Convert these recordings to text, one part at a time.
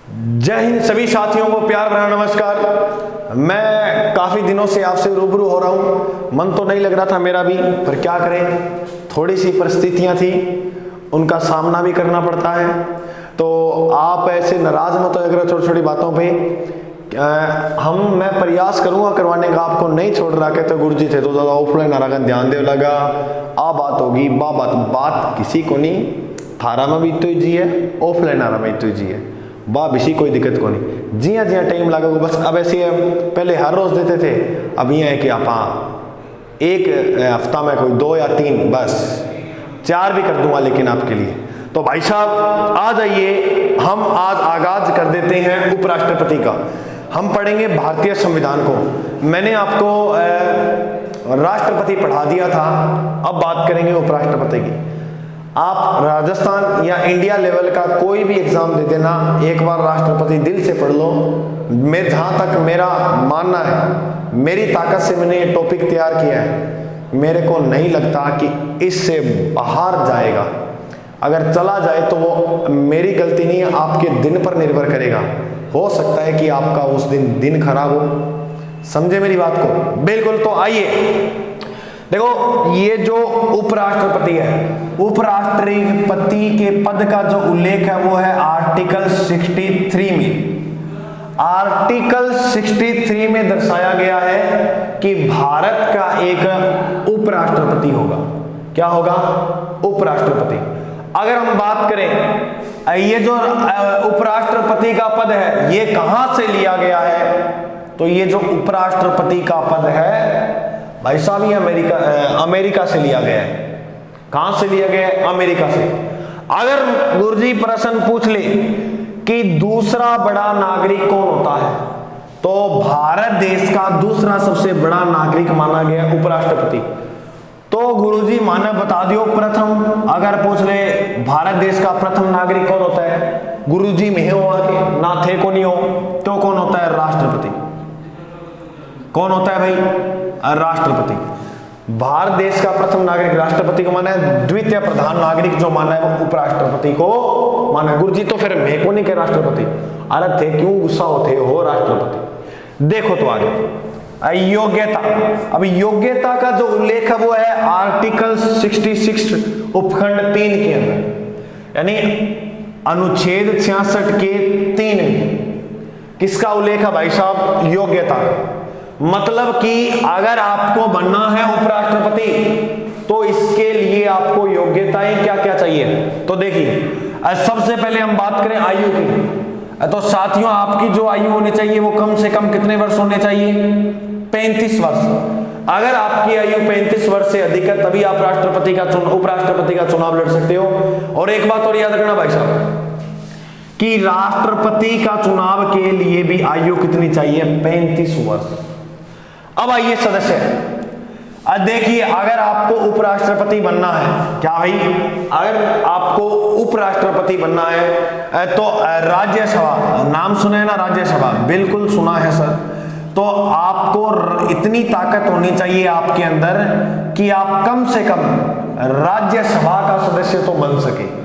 जय हिंद सभी साथियों को प्यार भरा नमस्कार। मैं काफ़ी दिनों से आपसे रूबरू हो रहा हूँ। मन तो नहीं लग रहा था मेरा भी, पर क्या करें, थोड़ी सी परिस्थितियाँ थी, उनका सामना भी करना पड़ता है। तो आप ऐसे नाराज़ मत हो अगर छोटी छोटी बातों पे। मैं प्रयास करूँगा करवाने का, आपको नहीं छोड़ रहा के तो गुरु जी थे तो ज़्यादा ऑफलाइन आ रहा ध्यान दे लगा आ बात होगी बात किसी को नहीं, थारा में भी तो जी है, ऑफलाइन आ रहा में तो जी है बेसी कोई दिक्कत को नहीं। जिया जिया टाइम लगा बस। अब ऐसे पहले हर रोज़ देते थे, अब ये है कि आप एक हफ्ता में कोई 2 या 3 बस 4 भी कर दूंगा लेकिन आपके लिए। तो भाई साहब आ जाइए, हम आज आगाज कर देते हैं उपराष्ट्रपति का। हम पढ़ेंगे भारतीय संविधान को। मैंने आपको राष्ट्रपति पढ़ा दिया था, अब बात करेंगे उपराष्ट्रपति की। आप राजस्थान या इंडिया लेवल का कोई भी एग्जाम दे देना, एक बार राष्ट्रपति दिल से पढ़ लो। मैं जहाँ तक मेरा मानना है, मेरी ताकत से मैंने ये टॉपिक तैयार किया है, मेरे को नहीं लगता कि इससे बाहर जाएगा। अगर चला जाए तो वो मेरी गलती नहीं है, आपके दिन पर निर्भर करेगा। हो सकता है कि आपका उस दिन खराब हो, समझे मेरी बात को बिल्कुल। तो आइए देखो, ये जो उपराष्ट्रपति है, उपराष्ट्रपति के पद का जो उल्लेख है वो है आर्टिकल 63 में। आर्टिकल 63 में दर्शाया गया है कि भारत का एक उपराष्ट्रपति होगा। क्या होगा? उपराष्ट्रपति। अगर हम बात करें ये जो उपराष्ट्रपति का पद है ये कहां से लिया गया है, तो ये जो उपराष्ट्रपति का पद है भाई साहब ये अमेरिका से लिया गया है। कहां से लिया गया है? अमेरिका से। अगर गुरुजी प्रश्न पूछ ले कि दूसरा बड़ा नागरिक कौन होता है, तो भारत देश का दूसरा सबसे बड़ा नागरिक माना गया उपराष्ट्रपति। तो गुरुजी माने बता दियो प्रथम। अगर पूछ ले भारत देश का प्रथम नागरिक कौन होता है, गुरुजी में हो आके ना थे को नहीं हो, तो कौन होता है? राष्ट्रपति। कौन होता है भाई? राष्ट्रपति। भारत देश का प्रथम नागरिक राष्ट्रपति को माना है, द्वितीय प्रधान नागरिक जो माना है वो उपराष्ट्रपति को माना है। गुरुजी तो फिर मैं को नहीं कह राष्ट्रपति, अरे थे क्यों गुस्सा होते हो राष्ट्रपति। देखो तो आगे योग्यता। अब योग्यता का जो उल्लेख है वो है आर्टिकल 66 उपखंड 3 के अंदर, यानी अनुच्छेद 66 के 3 में। किसका उल्लेख है भाई साहब? योग्यता। मतलब कि अगर आपको बनना है उपराष्ट्रपति तो इसके लिए आपको योग्यताएं क्या क्या चाहिए। तो देखिए सबसे पहले हम बात करें आयु की, तो साथियों आपकी जो आयु होनी चाहिए वो कम से कम कितने वर्ष होने चाहिए? 35 वर्ष। अगर आपकी आयु 35 वर्ष से अधिक है तभी आप उपराष्ट्रपति का चुनाव लड़ सकते हो। और एक बात और याद रखना भाई साहब कि राष्ट्रपति का चुनाव के लिए भी आयु कितनी चाहिए? 35 वर्ष। अब आइए सदस्य, देखिए अगर आपको उपराष्ट्रपति बनना है, क्या भाई, अगर आपको उपराष्ट्रपति बनना है तो राज्यसभा, नाम सुना है ना राज्यसभा? बिल्कुल सुना है सर। तो आपको इतनी ताकत होनी चाहिए आपके अंदर कि आप कम से कम राज्यसभा का सदस्य तो बन सके।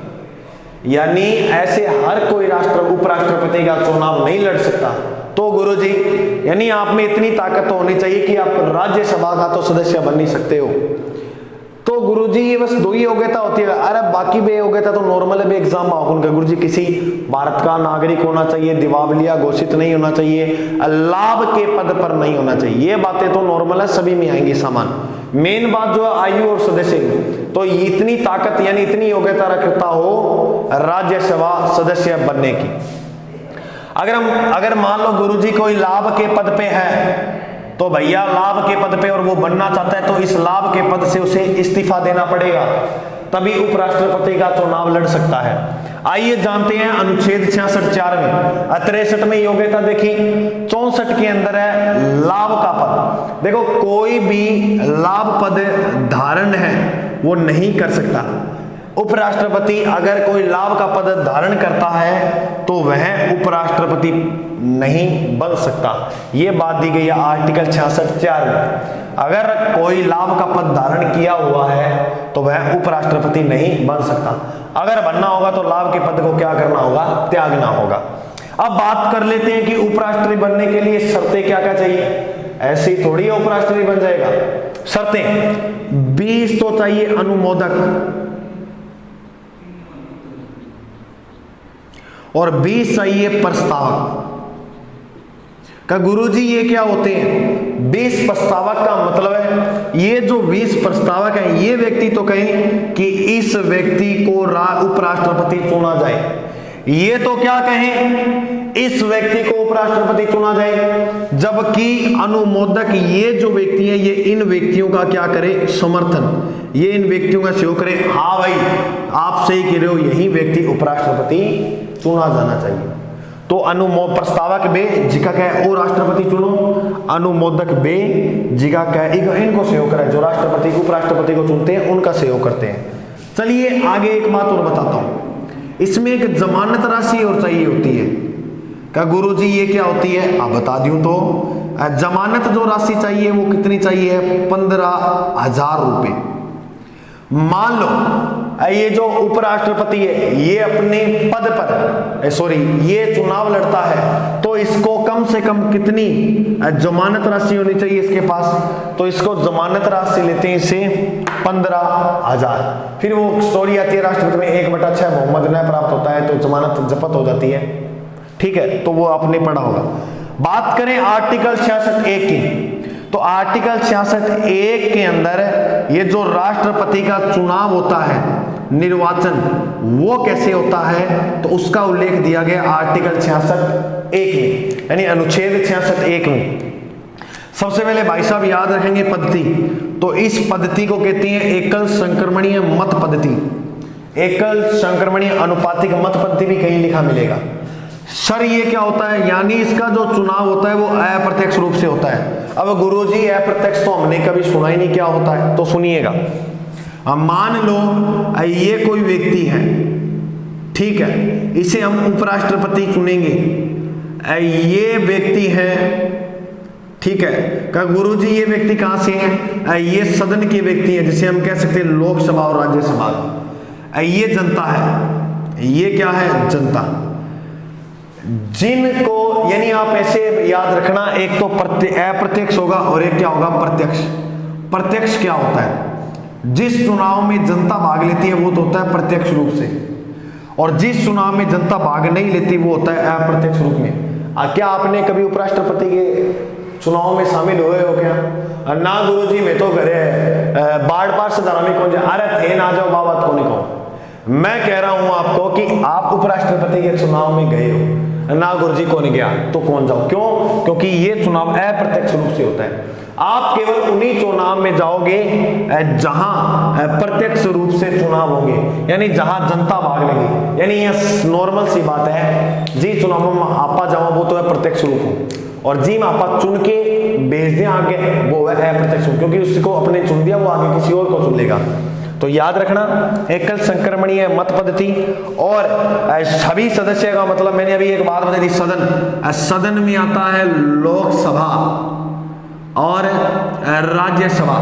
यानी ऐसे हर कोई उपराष्ट्रपति का चुनाव नहीं लड़ सकता। तो गुरुजी यानी आप में इतनी ताकत तो होनी चाहिए कि आप राज्यसभा का तो सदस्य बन नहीं सकते हो। तो गुरुजी ये बस 2 ही योग्यता होती है। अरे बाकी भी योग्यता तो नॉर्मल है भी एग्जाम में उनका। गुरुजी किसी भारत का नागरिक होना चाहिए, दिवालिया घोषित नहीं होना चाहिए, लाभ के पद पर नहीं होना चाहिए, ये बातें तो नॉर्मल है, सभी में आएंगी सामान। मेन बात जो है आयु और सदस्य, तो इतनी ताकत यानी इतनी योग्यता रखता हो राज्यसभा सदस्य बनने की। अगर मान लो गुरुजी कोई लाभ के पद पे है, तो भैया लाभ के पद पे और वो बनना चाहता है तो इस लाभ के पद से उसे इस्तीफा देना पड़ेगा, तभी उपराष्ट्रपति का चुनाव लड़ सकता है। आइए जानते हैं अनुच्छेद 66(4) में। 63 में योग्यता देखी, 64 के अंदर है लाभ का पद। देखो कोई भी लाभ पद धारण है वो नहीं कर सकता। उपराष्ट्रपति अगर कोई लाभ का पद धारण करता है तो वह उपराष्ट्रपति नहीं बन सकता। यह बात दी गई है आर्टिकल 66(4) में। अगर कोई लाभ का पद धारण किया हुआ है तो वह उपराष्ट्रपति नहीं बन सकता। अगर बनना होगा तो लाभ के पद को क्या करना होगा? त्यागना होगा। अब बात कर लेते हैं कि उपराष्ट्रपति बनने के लिए शर्तें क्या क्या चाहिए। ऐसे ही थोड़ी उपराष्ट्रपति बन जाएगा। शर्तें 20 तो चाहिए अनुमोदक और 20 चाहिए प्रस्तावक। का गुरुजी ये क्या होते हैं? 20 प्रस्तावक का मतलब है ये जो 20 प्रस्तावक हैं ये व्यक्ति तो कहें कि इस व्यक्ति को उपराष्ट्रपति चुना जाए। ये तो क्या कहें, इस व्यक्ति को उपराष्ट्रपति चुना जाए। जबकि अनुमोदक ये जो व्यक्ति है ये इन व्यक्तियों का क्या करे, समर्थन, ये इन व्यक्तियों का सहयोग करे। हाँ भाई आप सही कह रहे हो, यही व्यक्ति उपराष्ट्रपति चुना जाना चाहिए। तो प्रस्तावक बे जिका कहे ओ राष्ट्रपति चुनो, अनुमोदक बे जिका कहे इनको सहयोग करे, जो राष्ट्रपति उपराष्ट्रपति को चुनते हैं उनका सहयोग करते हैं। चलिए आगे एक बात और बताता हूं, इसमें एक जमानत राशि और चाहिए होती है। क्या गुरुजी ये क्या होती है? आप बता दूं तो जमानत जो राशि चाहिए वो कितनी चाहिए? 15,000 रुपए। मान लो ये जो उपराष्ट्रपति है ये अपने पद पर ये चुनाव लड़ता है, तो इसको कम से कम कितनी जमानत राशि होनी चाहिए इसके पास? तो इसको जमानत राशि लेते हैं इसे 15,000। फिर वो स्टोरी आती है राष्ट्रपति में 1/6 बहुमत न्याय प्राप्त होता है तो जमानत जब्त हो जाती है। ठीक है, तो वो आपने पढ़ा होगा। बात करें आर्टिकल 66(1) की, तो आर्टिकल 66(1) के अंदर ये जो राष्ट्रपति का चुनाव होता है, निर्वाचन, वो कैसे होता है तो उसका उल्लेख दिया गया आर्टिकल 66(1) में, यानी अनुच्छेद 66(1) में। सबसे पहले भाई साहब याद रखेंगे पद्धति, तो इस पद्धति को कहते हैं एकल संक्रमणीय मत पद्धति। एकल संक्रमणीय अनुपातिक मत पद्धति भी कहीं लिखा मिलेगा। सर ये क्या होता है? यानी इसका जो चुनाव होता है वो अप्रत्यक्ष रूप से होता है। अब गुरुजी अप्रत्यक्ष तो हमने कभी सुना ही नहीं क्या होता है, तो सुनिएगा। अब मान लो ये कोई व्यक्ति है, ठीक है, इसे हम उपराष्ट्रपति चुनेंगे। ये व्यक्ति है, ठीक है, क्या गुरुजी ये व्यक्ति कहां से है? ये सदन के व्यक्ति है, जिसे हम कह सकते हैं लोकसभा और राज्यसभा। ये जनता है, ये क्या है? जनता। जिनको, यानी आप ऐसे याद रखना, एक तो अप्रत्यक्ष होगा और एक क्या होगा? प्रत्यक्ष। प्रत्यक्ष क्या होता है? जिस चुनाव में जनता भाग लेती है वो तो होता है प्रत्यक्ष रूप से, और जिस चुनाव में जनता भाग नहीं लेती वो होता है अप्रत्यक्ष रूप में। क्या आपने कभी उपराष्ट्रपति के चुनाव में शामिल हुए हो क्या? ना गुरुजी मैं तो घरे बाढ़ पार से धारामी कौन जाए, अरे थे ना जाओ बाबा तो नहीं कहो। मैं कह रहा हूं आपको कि आप उपराष्ट्रपति के चुनाव में गए हो, ना गुरुजी को नहीं गया तो कौन जाओ? क्यों? क्योंकि ये चुनाव अप्रत्यक्ष रूप से होता है। आप केवल उन्हीं चुनाव में जाओगे जहां प्रत्यक्ष रूप से चुनाव होंगे, यानी जहां जनता भाग लेगी। यानी ये नॉर्मल सी बात है, जी चुनाव में आपा जाओ वो तो है प्रत्यक्ष रूप हो, और जी में आपा चुन के भेज दें आगे वो है अप्रत्यक्ष रूप, क्योंकि उसको अपने चुन दिया वो आगे किसी और को चुन लेगा। तो याद रखना एकल संक्रमणीय मत पद्धति। और सभी सदस्य का मतलब मैंने अभी एक बात बताई थी, सदन। सदन में आता है लोकसभा और राज्यसभा।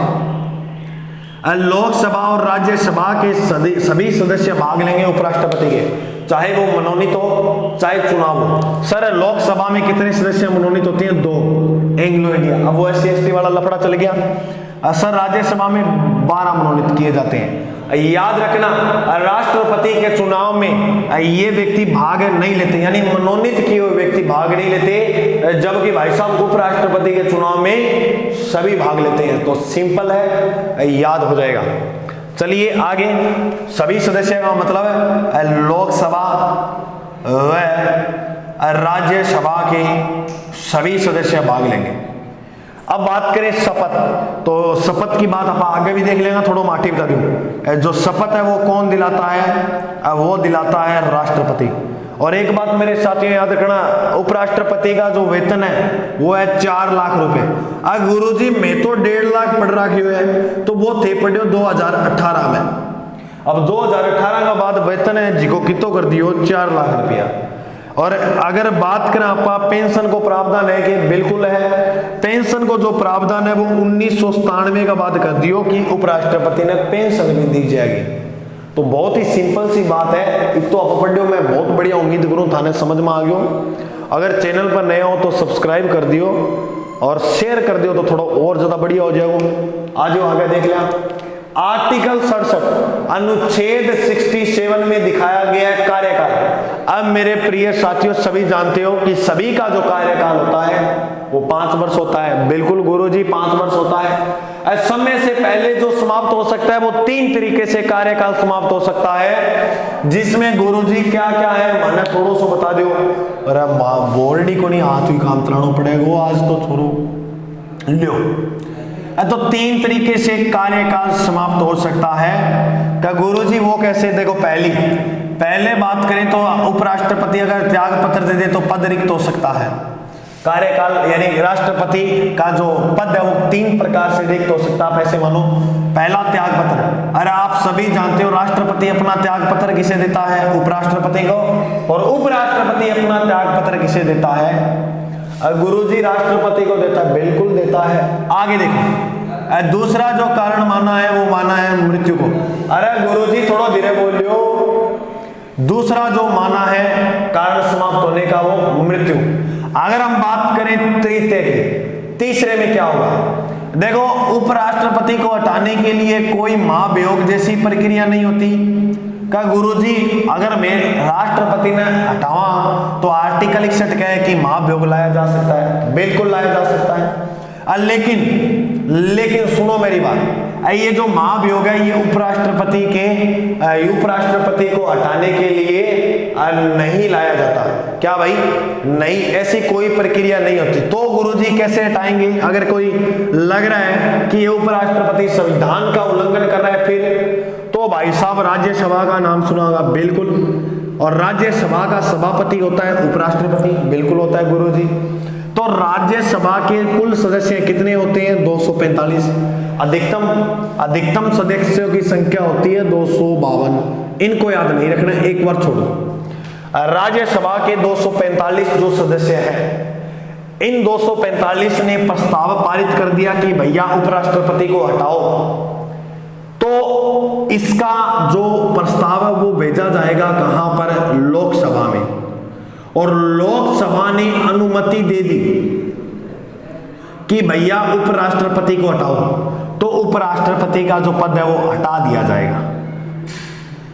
लोकसभा और राज्यसभा के सभी सदस्य भाग लेंगे उपराष्ट्रपति के, चाहे वो मनोनीत हो चाहे चुनाव हो। सर लोकसभा में कितने सदस्य मनोनीत होते हैं? 2, एंग्लो इंडिया। अब वो SC/ST वाला लफड़ा चल गया। सर राज्यसभा में 12 मनोनीत किए जाते हैं। याद रखना राष्ट्रपति के चुनाव में ये व्यक्ति भाग नहीं लेते, यानी मनोनीत किए हुए व्यक्ति भाग नहीं लेते, जबकि भाई साहब उपराष्ट्रपति के चुनाव में सभी भाग लेते हैं। तो सिंपल है, याद हो जाएगा। चलिए आगे, सभी सदस्य का मतलब है लोकसभा व राज्यसभा के सभी सदस्य भाग लेंगे। अब बात करें शपथ, तो शपथ की बात आप आगे भी देख लेंगे, थोड़ा माटी बता दूं। जो शपथ है वो कौन दिलाता है? वो दिलाता है राष्ट्रपति। और एक बात मेरे साथियों याद रखना, उपराष्ट्रपति का जो वेतन है वो है 4 लाख रुपए। अब गुरुजी मैं तो 1.5 लाख पढ़ रखी हुए है, तो वो थे पढ़े 2018 में। अब 2018 का बाद वेतन है जिको कितो कर दियो 4 लाख रुपया। और अगर बात करें आप पेंशन को प्रावधान है कि बिल्कुल है, पेंशन को जो प्रावधान है वो 1997 का बाद कर दियो कि उपराष्ट्रपति ने पेंशन भी दी जाएगी। तो बहुत ही सिंपल सी बात है। एक तो आप पढ़ो, मैं बहुत बढ़िया उम्मीद करूँ थाने समझ में आ गयो। अगर चैनल पर नए हो तो सब्सक्राइब कर दियो और शेयर कर दियो तो थोड़ा और ज्यादा बढ़िया हो जाएगा। आज आगे देख लिया आर्टिकल 67 अनुच्छेद 67 में दिखाया गया है कार्यकाल। अब मेरे प्रिय साथियों सभी जानते हो कि सभी का जो कार्यकाल होता है वो 5 वर्ष होता है। बिल्कुल गुरुजी 5 वर्ष होता है। समय से पहले जो समाप्त हो सकता है वो 3 तरीके से कार्यकाल समाप्त हो सकता है, जिसमें गुरुजी क्या क्या है मैंने थोड़ा सा बता दो। अरे बोर्ड ही को नहीं हाथ ही काम चलाना पड़ेगा आज तो छोड़ो लियो। तो 3 तरीके से कार्यकाल समाप्त हो सकता है। तो गुरुजी वो कैसे, देखो पहले बात करें तो उपराष्ट्रपति अगर त्याग पत्र दे दे तो पद रिक्त हो सकता है। कार्यकाल यानी राष्ट्रपति का जो पद है वो 3 प्रकार से रिक्त हो सकता है। ऐसे मानो पहला त्याग पत्र। अरे आप सभी जानते हो राष्ट्रपति अपना त्याग पत्र किसे देता है, उपराष्ट्रपति को, और उपराष्ट्रपति अपना त्याग पत्र किसे देता है, गुरुजी राष्ट्रपति को देता है। बिल्कुल देता है। आगे देखो दूसरा जो कारण माना है वो माना है मृत्यु को। अरे गुरुजी थोड़ा धीरे बोलियो। दूसरा जो माना है कारण समाप्त होने का वो मृत्यु। अगर हम बात करें तृतीय की, तीसरे में क्या होगा, देखो उपराष्ट्रपति को हटाने के लिए कोई महाभियोग जैसी प्रक्रिया नहीं होती। का गुरुजी अगर मैं राष्ट्रपति ने हटावा तो आर्टिकल 61 कहे कि महाभियोग लाया जा सकता है। बिल्कुल लाया जा सकता है। लेकिन सुनो मेरी बात, ये जो महाभियोग है ये उपराष्ट्रपति को हटाने के लिए नहीं लाया जाता। क्या भाई, नहीं, ऐसी कोई प्रक्रिया नहीं होती। तो गुरुजी कैसे हटाएंगे? अगर कोई लग रहा है कि ये उपराष्ट्रपति संविधान का उल्लंघन कर रहा है फिर तो भाई साहब राज्यसभा का नाम सुना होगा। बिल्कुल। और राज्यसभा का सभापति होता है उपराष्ट्रपति। बिल्कुल होता है गुरुजी। तो राज्यसभा के कुल सदस्य कितने होते हैं? 245। अधिकतम सदस्यों की संख्या होती है 252। इनको याद नहीं रखना, एक बार छोड़ो। राज्यसभा के 245 जो सदस्य हैं, इन 245 ने प्रस्ताव पारित कर दिया कि भैया उपराष्ट्रपति को हटाओ। तो इसका जो प्रस्ताव है वो भेजा जाएगा कहां पर? लोकसभा में। और लोकसभा ने अनुमति दे दी कि भैया उपराष्ट्रपति को हटाओ, तो उपराष्ट्रपति का जो पद है वो हटा दिया जाएगा।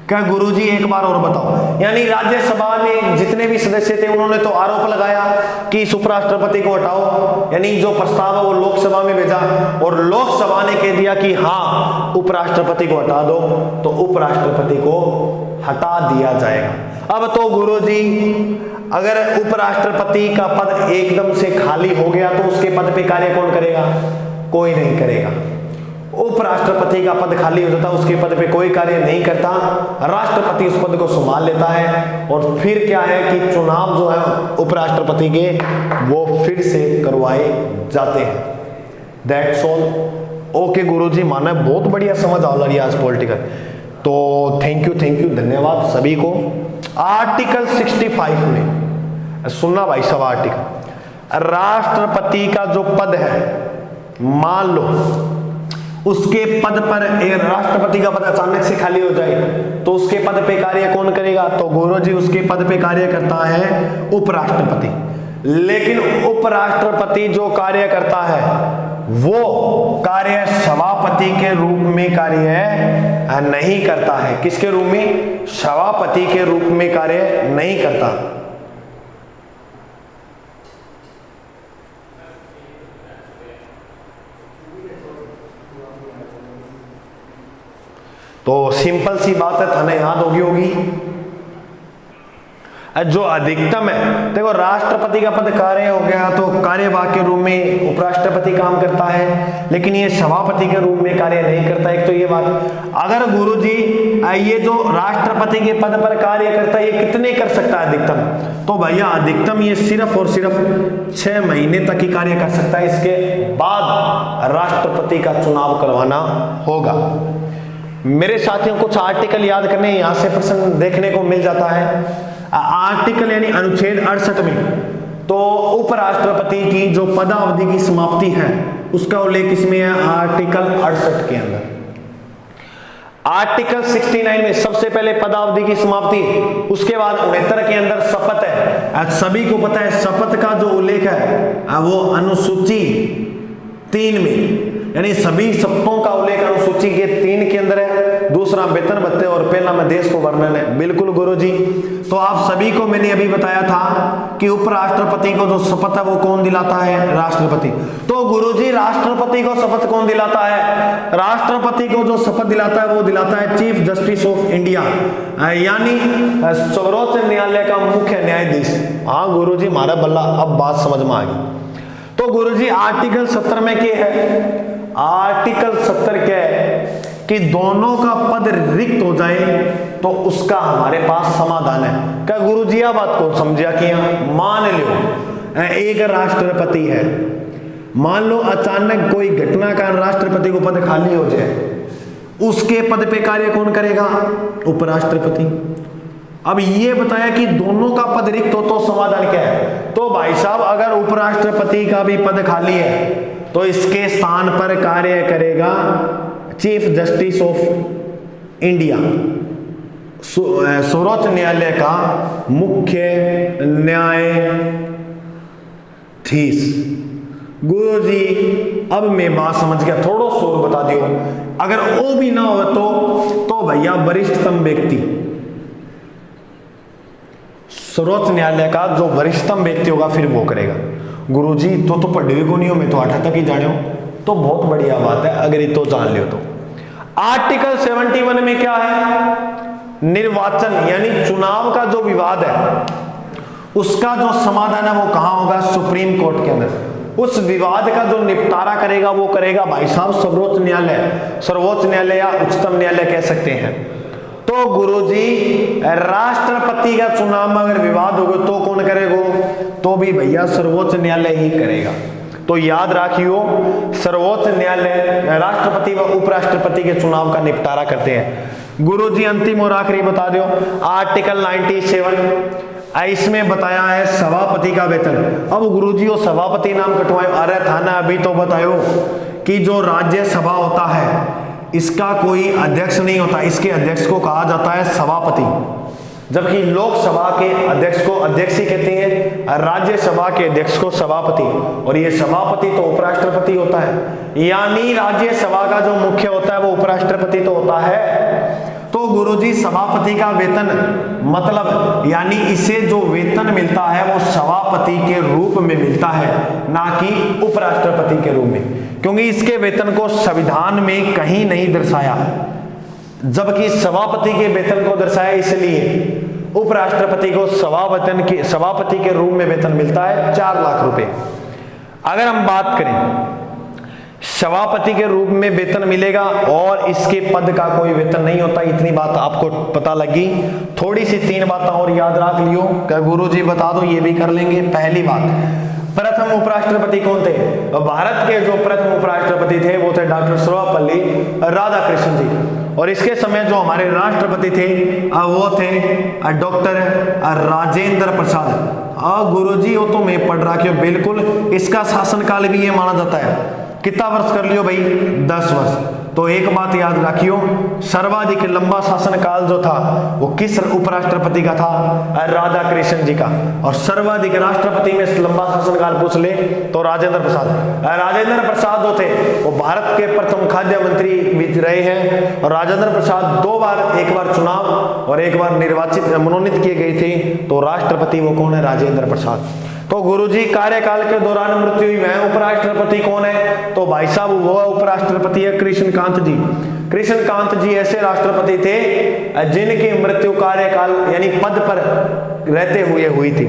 क्या गुरुजी एक बार और बताओ? यानी राज्यसभा में जितने भी सदस्य थे उन्होंने तो आरोप लगाया कि इस उपराष्ट्रपति को हटाओ, यानी जो प्रस्ताव है वो लोकसभा में भेजा और लोकसभा ने कह दिया कि हाँ उपराष्ट्रपति को हटा दो, तो उपराष्ट्रपति को हटा दिया जाएगा। अब तो गुरुजी अगर उपराष्ट्रपति का पद एकदम से खाली हो गया तो उसके पद पे कार्य कौन करेगा? कोई नहीं करेगा। उपराष्ट्रपति का पद खाली हो जाता, उसके पद पे कोई कार्य नहीं करता, राष्ट्रपति उस पद को संभाल लेता है और फिर क्या है कि चुनाव जो है उपराष्ट्रपति के वो फिर से करवाए जाते हैं। That's all. ओके गुरुजी, माना बहुत बढ़िया समझ आ रही है आज पॉलिटिकल। तो थैंक यू धन्यवाद सभी को। आर्टिकल 65 में सुनना भाई सब, आर्टिकल राष्ट्रपति का जो पद है, मान लो उसके पद पर एक राष्ट्रपति का पद अचानक से खाली हो जाए तो उसके पद पे कार्य कौन करेगा? तो गुरुजी उसके पद पे कार्य करता है उपराष्ट्रपति। लेकिन उपराष्ट्रपति जो कार्य करता है वो कार्य सभापति के रूप में कार्य नहीं करता है। किसके रूप में? सभापति के रूप में कार्य नहीं करता। तो सिंपल सी बात है, थाने याद होगी। जो अधिकतम है, देखो राष्ट्रपति का पद कार्य हो गया तो कार्यवाहक के रूप में उपराष्ट्रपति काम करता है, लेकिन ये सभापति के रूप में कार्य नहीं करता। एक तो ये बात। अगर गुरुजी ये जो राष्ट्रपति के पद पर कार्य करता है ये कितने कर सकता है अधिकतम? तो भैया अधिकतम ये सिर्फ और सिर्फ 6 महीने तक ही कार्य कर सकता है। इसके बाद राष्ट्रपति का चुनाव करवाना होगा। मेरे साथियों कुछ आर्टिकल याद करने, यहां से प्रश्न देखने को मिल जाता है। आर्टिकल यानी अनुच्छेद 68 में तो उपराष्ट्रपति की जो पदावधि की समाप्ति है उसका उल्लेख इसमें है आर्टिकल 68 के अंदर। आर्टिकल 69 में सबसे पहले पदावधि की समाप्ति, उसके बाद 69 के अंदर शपथ है। आज सभी को पता है शपथ का जो उल्लेख है वो अनुसूची 3 में, यानी सभी शपथों का उल्लेख अनुसूची के 3 के अंदर है। दूसरा वेतन भत्ते और पहला में देश को वर्णन है। बिल्कुल गुरुजी, तो आप सभी को मैंने अभी बताया था कि उपराष्ट्रपति को जो शपथ है वो कौन दिलाता है? राष्ट्रपति। तो गुरुजी राष्ट्रपति को शपथ कौन दिलाता है? राष्ट्रपति को जो शपथ दिलाता है वो दिलाता है चीफ जस्टिस ऑफ इंडिया, यानी सर्वोच्च न्यायालय का मुख्य न्यायाधीश। हाँ गुरुजी, हमारा बल्ला अब बात समझ में आ गई। तो गुरुजी आर्टिकल 70 में क्या है? आर्टिकल 70 क्या है कि दोनों का पद रिक्त हो जाए तो उसका हमारे पास समाधान है। क्या गुरुजी आप बात को समझा कि मान लो एक राष्ट्रपति है, मान लो अचानक कोई घटना का राष्ट्रपति को पद खाली हो जाए, उसके पद पे कार्य कौन करेगा? उपराष्ट्रपति। अब ये बताया कि दोनों का पद रिक्त हो तो समाधान क्या है? तो भाई साहब अगर उपराष्ट्रपति का भी पद खाली है तो इसके स्थान पर कार्य करेगा चीफ जस्टिस ऑफ इंडिया, सर्वोच्च न्यायालय का मुख्य न्यायाधीश। गुरुजी अब मैं बात समझ गया, थोड़ा शोर बता दियो। अगर वो भी ना हो तो भैया वरिष्ठतम व्यक्ति, सर्वोच्च न्यायालय का जो वरिष्ठतम व्यक्ति होगा फिर वो करेगा। गुरुजी तो पढ़े को नहीं हो, मैं तो 8 तक ही जाने हो, तो बहुत बढ़िया बात है अगर ये तो जान लियो। तो आर्टिकल 71 में क्या है? निर्वाचन यानी चुनाव का जो विवाद है उसका जो समाधान है वो कहां होगा? सुप्रीम कोर्ट के अंदर। उस विवाद का जो निपटारा करेगा वो करेगा भाई साहब सर्वोच्च न्यायालय, सर्वोच्च न्यायालय या उच्चतम न्यायालय कह सकते हैं। तो गुरुजी राष्ट्रपति का चुनाव में अगर विवाद होगा तो कौन करेगा? तो भी भैया सर्वोच्च न्यायालय ही करेगा। तो याद रखियो सर्वोच्च न्यायालय राष्ट्रपति व उपराष्ट्रपति के चुनाव का निपटारा करते हैं। गुरुजी अंतिम और आखिरी बता दो आर्टिकल 97, इसमें बताया है सभापति का वेतन। अब गुरुजी वो सभापति नाम कटवाए, अरे थाना अभी तो बतायो कि जो राज्यसभा होता है इसका कोई अध्यक्ष नहीं होता, इसके अध्यक्ष को कहा जाता है सभापति, जबकि लोकसभा के अध्यक्ष को अध्यक्ष ही कहते हैं, राज्यसभा के अध्यक्ष को सभापति, और ये सभापति तो उपराष्ट्रपति होता है, यानी राज्यसभा का जो मुख्य होता है वो उपराष्ट्रपति तो होता है। तो गुरुजी सभापति का वेतन मतलब यानी इसे जो वेतन मिलता है वो सभापति के रूप में मिलता है, ना कि उपराष्ट्रपति के रूप में, क्योंकि इसके वेतन को संविधान में कहीं नहीं दर्शाया, जबकि सभापति के वेतन को दर्शाया। इसलिए उपराष्ट्रपति को सभापति के रूप में वेतन मिलता है 4 लाख रुपए। अगर हम बात करें सभापति के रूप में वेतन मिलेगा और इसके पद का कोई वेतन नहीं होता, इतनी बात आपको पता लगी। थोड़ी सी 3 बातें और याद रख लियो, क्या गुरुजी बता दो, ये भी कर लेंगे। पहली बात, प्रथम उपराष्ट्रपति कौन थे? भारत के जो प्रथम उपराष्ट्रपति थे वो थे डॉक्टर सर्वपल्ली राधाकृष्णन जी, और इसके समय जो हमारे राष्ट्रपति थे वो थे डॉक्टर राजेंद्र प्रसाद। गुरुजी वो तो मैं पढ़ रहा हूं बिल्कुल, इसका शासनकाल भी ये माना जाता है। कितना वर्ष कर लियो भाई? 10 वर्ष। तो एक बात याद रखियो, सर्वाधिक लंबा शासनकाल जो था वो किस उपराष्ट्रपति का था? राधाकृष्णन जी का। और सर्वाधिक राष्ट्रपति में लंबा शासनकाल पूछ ले तो राजेंद्र प्रसाद। राजेंद्र प्रसाद जो थे वो भारत के प्रथम खाद्य मंत्री भी रहे हैं, और राजेंद्र प्रसाद 2 बार, एक बार चुनाव और एक बार मनोनीत किए गए थे। तो राष्ट्रपति वो कौन है? राजेंद्र प्रसाद। तो गुरुजी कार्यकाल के दौरान मृत्यु हुई है, उपराष्ट्रपति कौन है? तो भाई साहब वो उपराष्ट्रपति है कृष्णकांत जी। कृष्णकांत जी ऐसे राष्ट्रपति थे जिनकी मृत्यु कार्यकाल यानी पद पर रहते हुए हुई थी।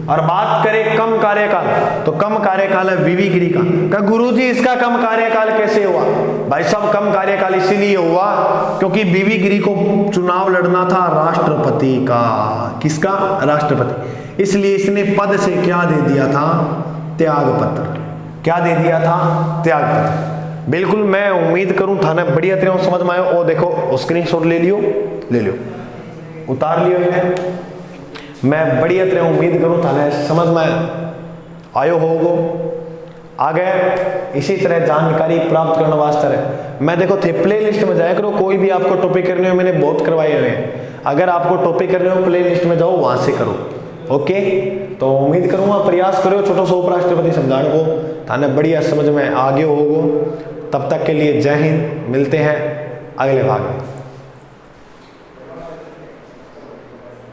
और बात करें कम कार्यकाल, तो कम कार्यकाल है वीवी गिरी का। गुरुजी इसका कम कार्यकाल कैसे हुआ? भाई साहब कम कार्यकाल इसीलिए हुआ क्योंकि वीवी गिरी को चुनाव लड़ना था राष्ट्रपति का। किसका? राष्ट्रपति। इसलिए इसने पद से क्या दे दिया था? त्याग पत्र। क्या दे दिया था? त्याग पत्र। बिल्कुल, मैं उम्मीद करूं थाने बढ़िया तरह समझ में आयो। ओ देखो स्क्रीनशॉट ले लियो, उतार लियो इन्हें। मैं बढ़िया तरह उम्मीद करूं थाने समझ में आयो होगो। आ गए। इसी तरह जानकारी प्राप्त करने वास्ते मैं देखो थे प्ले लिस्ट में जाया करो, कोई भी आपको टॉपिक करने हो, मैंने बहुत करवाए हुए हैं। अगर आपको टॉपिक करने हो प्ले लिस्ट में जाओ, वहां से करो। ओके, तो उम्मीद करूंगा प्रयास करो छोटो सा उपराष्ट्रपति समझाने को, थाने बढ़िया समझ में आगे होगो। तब तक के लिए जय हिंद, मिलते हैं अगले भाग में।